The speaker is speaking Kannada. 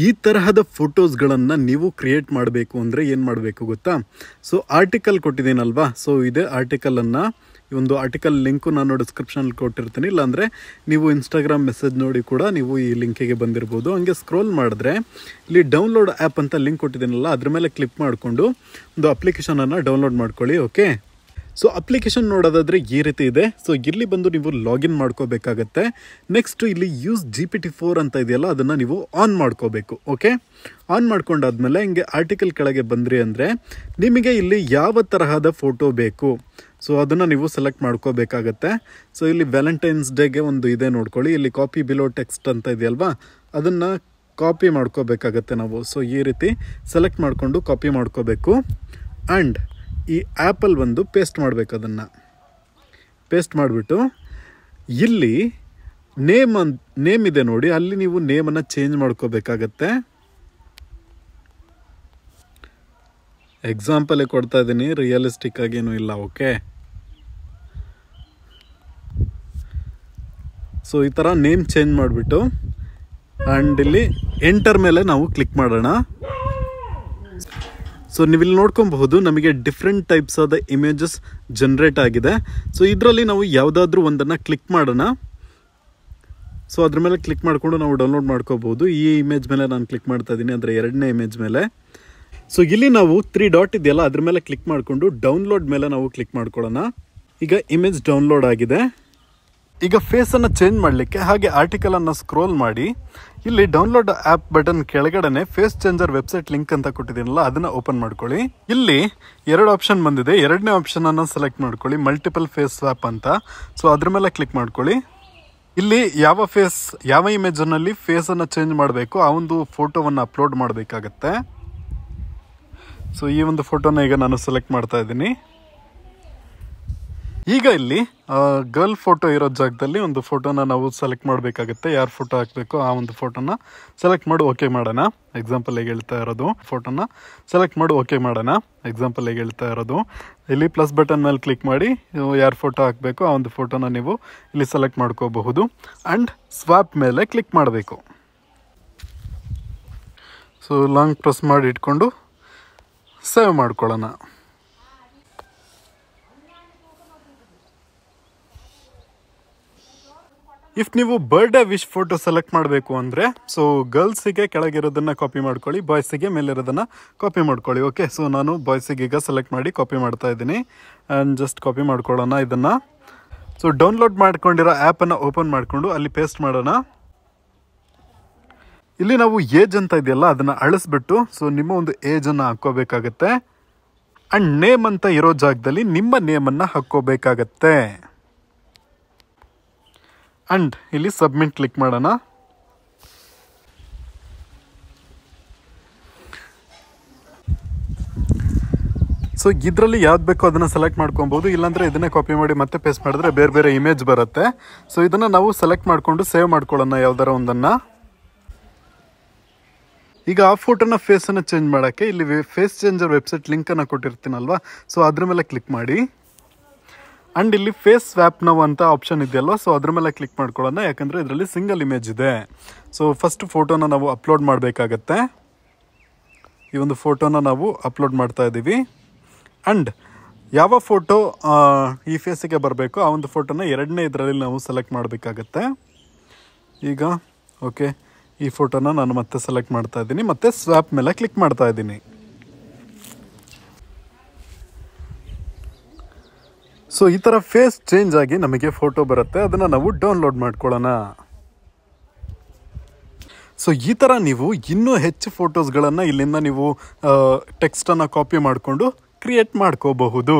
ಈ ತರಹದ ಫೋಟೋಸ್ಗಳನ್ನು ನೀವು ಕ್ರಿಯೇಟ್ ಮಾಡಬೇಕು ಅಂದರೆ ಏನು ಮಾಡಬೇಕು ಗೊತ್ತಾ? ಸೊ ಆರ್ಟಿಕಲ್ ಕೊಟ್ಟಿದ್ದೀನಲ್ವಾ, ಸೊ ಇದೇ ಆರ್ಟಿಕಲನ್ನು, ಈ ಒಂದು ಆರ್ಟಿಕಲ್ ಲಿಂಕು ನಾನು ಡಿಸ್ಕ್ರಿಪ್ಷನಲ್ಲಿ ಕೊಟ್ಟಿರ್ತೀನಿ. ಇಲ್ಲಾಂದರೆ ನೀವು ಇನ್ಸ್ಟಾಗ್ರಾಮ್ ಮೆಸೇಜ್ ನೋಡಿ ಕೂಡ ನೀವು ಈ ಲಿಂಕಿಗೆ ಬಂದಿರ್ಬೋದು. ಹಂಗೆ ಸ್ಕ್ರೋಲ್ ಮಾಡಿದ್ರೆ ಇಲ್ಲಿ ಡೌನ್ಲೋಡ್ ಆ್ಯಪ್ ಅಂತ ಲಿಂಕ್ ಕೊಟ್ಟಿದ್ದೀನಲ್ಲ, ಅದ್ರ ಮೇಲೆ ಕ್ಲಿಕ್ ಮಾಡಿಕೊಂಡು ಒಂದು ಅಪ್ಲಿಕೇಶನನ್ನು ಡೌನ್ಲೋಡ್ ಮಾಡ್ಕೊಳ್ಳಿ. ಓಕೆ, ಸೊ ಅಪ್ಲಿಕೇಶನ್ ನೋಡೋದಾದರೆ ಈ ರೀತಿ ಇದೆ. ಸೊ ಇಲ್ಲಿ ಬಂದು ನೀವು ಲಾಗಿನ್ ಮಾಡ್ಕೋಬೇಕಾಗತ್ತೆ. ನೆಕ್ಸ್ಟ್ ಇಲ್ಲಿ ಯೂಸ್ GPT-4 ಅಂತ ಇದೆಯಲ್ಲ, ಅದನ್ನು ನೀವು ಆನ್ ಮಾಡ್ಕೋಬೇಕು. ಓಕೆ, ಆನ್ ಮಾಡ್ಕೊಂಡಾದ್ಮೇಲೆ ಹಿಂಗೆ ಆರ್ಟಿಕಲ್ ಕೆಳಗೆ ಬಂದ್ರಿ ಅಂದರೆ ನಿಮಗೆ ಇಲ್ಲಿ ಯಾವ ತರಹದ ಫೋಟೋ ಬೇಕು, ಸೊ ಅದನ್ನು ನೀವು ಸೆಲೆಕ್ಟ್ ಮಾಡ್ಕೋಬೇಕಾಗತ್ತೆ. ಸೊ ಇಲ್ಲಿ ವ್ಯಾಲೆಂಟೈನ್ಸ್ ಡೇಗೆ ಒಂದು ಇದೆ ನೋಡ್ಕೊಳ್ಳಿ, ಇಲ್ಲಿ ಕಾಪಿ ಬಿಲೋ ಟೆಕ್ಸ್ಟ್ ಅಂತ ಇದೆಯಲ್ವಾ, ಅದನ್ನು ಕಾಪಿ ಮಾಡ್ಕೋಬೇಕಾಗತ್ತೆ ನಾವು. ಸೊ ಈ ರೀತಿ ಸೆಲೆಕ್ಟ್ ಮಾಡಿಕೊಂಡು ಕಾಪಿ ಮಾಡ್ಕೋಬೇಕು. ಆ್ಯಂಡ್ ಈ ಆ್ಯಪಲ್ ಒಂದು ಪೇಸ್ಟ್ ಮಾಡಬೇಕು. ಅದನ್ನು ಪೇಸ್ಟ್ ಮಾಡಿಬಿಟ್ಟು ಇಲ್ಲಿ ನೇಮ್ ಇದೆ ನೋಡಿ, ಅಲ್ಲಿ ನೀವು ನೇಮನ್ನು ಚೇಂಜ್ ಮಾಡ್ಕೋಬೇಕಾಗತ್ತೆ. ಎಕ್ಸಾಂಪಲೇ ಕೊಡ್ತಾ ಇದ್ದೀನಿ, ರಿಯಲಿಸ್ಟಿಕ್ ಆಗೇನೂ ಇಲ್ಲ. ಓಕೆ, ಸೊ ಈ ಥರ ನೇಮ್ ಚೇಂಜ್ ಮಾಡಿಬಿಟ್ಟು ಆ್ಯಂಡ್ ಇಲ್ಲಿ ಎಂಟರ್ ಮೇಲೆ ನಾವು ಕ್ಲಿಕ್ ಮಾಡೋಣ. ಸೊ ನೀವಿಲ್ಲಿ ನೋಡ್ಕೊಬಹುದು, ನಮಗೆ ಡಿಫ್ರೆಂಟ್ ಟೈಪ್ಸ್ ಆದ ಇಮೇಜಸ್ ಜನ್ರೇಟ್ ಆಗಿದೆ. ಸೊ ಇದರಲ್ಲಿ ನಾವು ಯಾವುದಾದ್ರೂ ಒಂದನ್ನು ಕ್ಲಿಕ್ ಮಾಡೋಣ. ಸೊ ಅದ್ರ ಮೇಲೆ ಕ್ಲಿಕ್ ಮಾಡಿಕೊಂಡು ನಾವು ಡೌನ್ಲೋಡ್ ಮಾಡ್ಕೋಬಹುದು. ಈ ಇಮೇಜ್ ಮೇಲೆ ನಾನು ಕ್ಲಿಕ್ ಮಾಡ್ತಾ ಇದ್ದೀನಿ, ಅಂದರೆ ಎರಡನೇ ಇಮೇಜ್ ಮೇಲೆ. ಸೊ ಇಲ್ಲಿ ನಾವು 3 ಡಾಟ್ ಇದೆಯಲ್ಲ, ಅದ್ರ ಮೇಲೆ ಕ್ಲಿಕ್ ಮಾಡಿಕೊಂಡು ಡೌನ್ಲೋಡ್ ಮೇಲೆ ನಾವು ಕ್ಲಿಕ್ ಮಾಡ್ಕೊಳ್ಳೋಣ. ಈಗ ಇಮೇಜ್ ಡೌನ್ಲೋಡ್ ಆಗಿದೆ. ಈಗ ಫೇಸನ್ನು ಚೇಂಜ್ ಮಾಡಲಿಕ್ಕೆ ಹಾಗೆ ಆರ್ಟಿಕಲನ್ನು ಸ್ಕ್ರೋಲ್ ಮಾಡಿ ಇಲ್ಲಿ ಡೌನ್ಲೋಡ್ ಆ್ಯಪ್ ಬಟನ್ ಕೆಳಗಡೆ ಫೇಸ್ ಚೇಂಜರ್ ವೆಬ್ಸೈಟ್ ಲಿಂಕ್ ಅಂತ ಕೊಟ್ಟಿದ್ದೀನಲ್ಲ, ಅದನ್ನು ಓಪನ್ ಮಾಡ್ಕೊಳ್ಳಿ. ಇಲ್ಲಿ 2 ಆಪ್ಷನ್ ಬಂದಿದೆ. ಎರಡನೇ ಆಪ್ಷನನ್ನು ಸೆಲೆಕ್ಟ್ ಮಾಡ್ಕೊಳ್ಳಿ, ಮಲ್ಟಿಪಲ್ ಫೇಸ್ ಸ್ವಾಪ್ ಅಂತ. ಸೊ ಅದ್ರ ಮೇಲೆ ಕ್ಲಿಕ್ ಮಾಡ್ಕೊಳ್ಳಿ. ಇಲ್ಲಿ ಯಾವ ಇಮೇಜನಲ್ಲಿ ಫೇಸನ್ನು ಚೇಂಜ್ ಮಾಡಬೇಕು ಆ ಒಂದು ಫೋಟೋವನ್ನು ಅಪ್ಲೋಡ್ ಮಾಡಬೇಕಾಗತ್ತೆ. ಸೊ ಈ ಒಂದು ಫೋಟೋನ ಈಗ ನಾನು ಸೆಲೆಕ್ಟ್ ಮಾಡ್ತಾ ಇದ್ದೀನಿ. ಈಗ ಇಲ್ಲಿ ಗರ್ಲ್ ಫೋಟೋ ಇರೋ ಜಾಗದಲ್ಲಿ ಒಂದು ಫೋಟೋನ ನಾವು ಸೆಲೆಕ್ಟ್ ಮಾಡಬೇಕಾಗುತ್ತೆ. ಯಾರು ಫೋಟೋ ಹಾಕಬೇಕು ಆ ಒಂದು ಫೋಟೋನ ಸೆಲೆಕ್ಟ್ ಮಾಡಿ ಓಕೆ ಮಾಡೋಣ. ಎಕ್ಸಾಂಪಲ್ ಹೇಗೆ ಹೇಳ್ತಾ ಇರೋದು, ಫೋಟೋನ ಸೆಲೆಕ್ಟ್ ಮಾಡಿ ಓಕೆ ಮಾಡೋಣ. ಎಕ್ಸಾಂಪಲ್ ಹೇಗೆ ಹೇಳ್ತಾ ಇರೋದು, ಇಲ್ಲಿ ಪ್ಲಸ್ ಬಟನ್ ಮೇಲೆ ಕ್ಲಿಕ್ ಮಾಡಿ ಯಾರು ಫೋಟೋ ಹಾಕಬೇಕು ಆ ಒಂದು ಫೋಟೋನ ನೀವು ಇಲ್ಲಿ ಸೆಲೆಕ್ಟ್ ಮಾಡ್ಕೋಬಹುದು. ಆ್ಯಂಡ್ ಸ್ವಾಪ್ ಮೇಲೆ ಕ್ಲಿಕ್ ಮಾಡಬೇಕು. ಸೊ ಲಾಂಗ್ ಪ್ರೆಸ್ ಮಾಡಿ ಇಟ್ಕೊಂಡು ಸೇವ್ ಮಾಡ್ಕೊಳ್ಳೋಣ. ಇಫ್ ನೀವು ಬರ್ಡೇ ವಿಶ್ ಫೋಟೋ ಸೆಲೆಕ್ಟ್ ಮಾಡಬೇಕು ಅಂದರೆ, ಸೊ ಗರ್ಲ್ಸಿಗೆ ಕೆಳಗಿರೋದನ್ನು ಕಾಪಿ ಮಾಡ್ಕೊಳ್ಳಿ, ಬಾಯ್ಸಿಗೆ ಮೇಲಿರೋದನ್ನು ಕಾಪಿ ಮಾಡ್ಕೊಳ್ಳಿ. ಓಕೆ, ಸೊ ನಾನು ಬಾಯ್ಸಿಗೆ ಈಗ ಸೆಲೆಕ್ಟ್ ಮಾಡಿ ಕಾಪಿ ಮಾಡ್ತಾ ಇದ್ದೀನಿ. ಆ್ಯಂಡ್ ಜಸ್ಟ್ ಕಾಪಿ ಮಾಡ್ಕೊಳ್ಳೋಣ ಇದನ್ನು. ಸೊ ಡೌನ್ಲೋಡ್ ಮಾಡ್ಕೊಂಡಿರೋ ಆ್ಯಪನ್ನು ಓಪನ್ ಮಾಡಿಕೊಂಡು ಅಲ್ಲಿ ಪೇಸ್ಟ್ ಮಾಡೋಣ. ಇಲ್ಲಿ ನಾವು ಏಜ್ ಅಂತ ಇದೆಯಲ್ಲ, ಅದನ್ನು ಅಳಿಸ್ಬಿಟ್ಟು ಸೊ ನಿಮ್ಮ ಒಂದು ಏಜನ್ನು ಹಾಕ್ಕೋಬೇಕಾಗತ್ತೆ. ಆ್ಯಂಡ್ ನೇಮ್ ಅಂತ ಇರೋ ಜಾಗದಲ್ಲಿ ನಿಮ್ಮ ನೇಮನ್ನು ಹಾಕ್ಕೋಬೇಕಾಗತ್ತೆ. ಆ್ಯಂಡ್ ಇಲ್ಲಿ ಸಬ್ಮಿಟ್ ಕ್ಲಿಕ್ ಮಾಡೋಣ. ಸೊ ಇದರಲ್ಲಿ ಯಾವ್ದು ಬೇಕೋ ಅದನ್ನು ಸೆಲೆಕ್ಟ್ ಮಾಡ್ಕೊಬೋದು. ಇಲ್ಲಾಂದರೆ ಇದನ್ನೇ ಕಾಪಿ ಮಾಡಿ ಮತ್ತೆ ಪೇಸ್ಟ್ ಮಾಡಿದ್ರೆ ಬೇರೆ ಬೇರೆ ಇಮೇಜ್ ಬರುತ್ತೆ. ಸೊ ಇದನ್ನು ನಾವು ಸೆಲೆಕ್ಟ್ ಮಾಡಿಕೊಂಡು ಸೇವ್ ಮಾಡ್ಕೊಳ್ಳೋಣ ಯಾವುದಾರ ಒಂದನ್ನು. ಈಗ ಆ ಫೋಟೋನ ಫೇಸನ್ನು ಚೇಂಜ್ ಮಾಡೋಕ್ಕೆ ಇಲ್ಲಿ ಫೇಸ್ ಚೇಂಜರ್ ವೆಬ್ಸೈಟ್ ಲಿಂಕನ್ನು ಕೊಟ್ಟಿರ್ತೀನಲ್ವಾ, ಸೊ ಅದ್ರ ಮೇಲೆ ಕ್ಲಿಕ್ ಮಾಡಿ. ಆ್ಯಂಡ್ ಇಲ್ಲಿ ಫೇಸ್ ಸ್ವ್ಯಾಪ್ ನೌ ಅಂತ ಆಪ್ಷನ್ ಇದೆಯಲ್ವ, ಸೊ ಅದ್ರ ಮೇಲೆ ಕ್ಲಿಕ್ ಮಾಡ್ಕೊಳ್ಳೋಣ. ಯಾಕಂದರೆ ಇದರಲ್ಲಿ ಸಿಂಗಲ್ ಇಮೇಜ್ ಇದೆ. ಸೊ ಫಸ್ಟ್ ಫೋಟೋನ ನಾವು ಅಪ್ಲೋಡ್ ಮಾಡಬೇಕಾಗತ್ತೆ. ಈ ಒಂದು ಫೋಟೋನ ನಾವು ಅಪ್ಲೋಡ್ ಮಾಡ್ತಾ ಇದ್ದೀವಿ. ಆ್ಯಂಡ್ ಯಾವ ಫೋಟೋ ಈ ಫೇಸಿಗೆ ಬರಬೇಕು ಆ ಒಂದು ಫೋಟೋನ ಎರಡನೇ ಇದರಲ್ಲಿ ನಾವು ಸೆಲೆಕ್ಟ್ ಮಾಡಬೇಕಾಗತ್ತೆ. ಈಗ ಓಕೆ, ಈ ಫೋಟೋನ ನಾನು ಮತ್ತೆ ಸೆಲೆಕ್ಟ್ ಮಾಡ್ತಾ ಇದ್ದೀನಿ, ಮತ್ತೆ ಸ್ವ್ಯಾಪ್ ಮೇಲೆ ಕ್ಲಿಕ್ ಮಾಡ್ತಾ ಇದ್ದೀನಿ. ಸೊ ಈ ಥರ ಫೇಸ್ ಚೇಂಜ್ ಆಗಿ ನಮಗೆ ಫೋಟೋ ಬರುತ್ತೆ. ಅದನ್ನು ನಾವು ಡೌನ್ಲೋಡ್ ಮಾಡ್ಕೊಳ್ಳೋಣ. ಸೊ ಈ ಥರ ನೀವು ಇನ್ನೂ ಹೆಚ್ಚು ಫೋಟೋಸ್ಗಳನ್ನು ಇಲ್ಲಿಂದ ನೀವು ಟೆಕ್ಸ್ಟನ್ನು ಕಾಪಿ ಮಾಡಿಕೊಂಡು ಕ್ರಿಯೇಟ್ ಮಾಡ್ಕೋಬಹುದು.